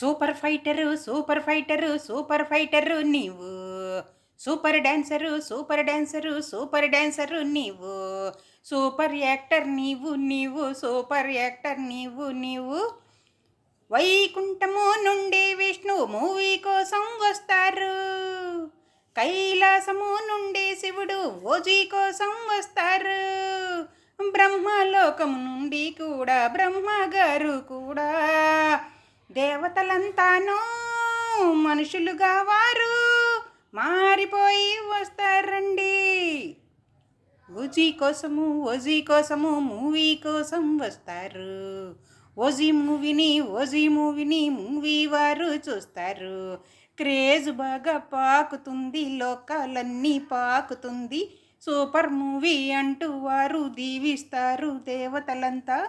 Super fighter super fighter super fighter నీవు. Super dancer super dancer super dancer నీవు. Super actor నీవు super actor నీవు. వైకుంఠము నుండి విష్ణువు మూవీ కోసం వస్తారు. కైలాసము నుండి శివుడు ఓజీ కోసం వస్తారు. బ్రహ్మలోకము నుండి కూడా బ్రహ్మగారు కూడా దేవతలంతాను మనుషులుగా వారు మారిపోయి వస్తారండి. ఓజీ కోసము మూవీ కోసం వస్తారు. ఓజీ మూవీని మూవీ వారు చూస్తారు. క్రేజ్ బాగా పాకుతుంది, లోకాలన్నీ పాకుతుంది. సూపర్ మూవీ అంటూ వారు దీవిస్తారు దేవతలంతా.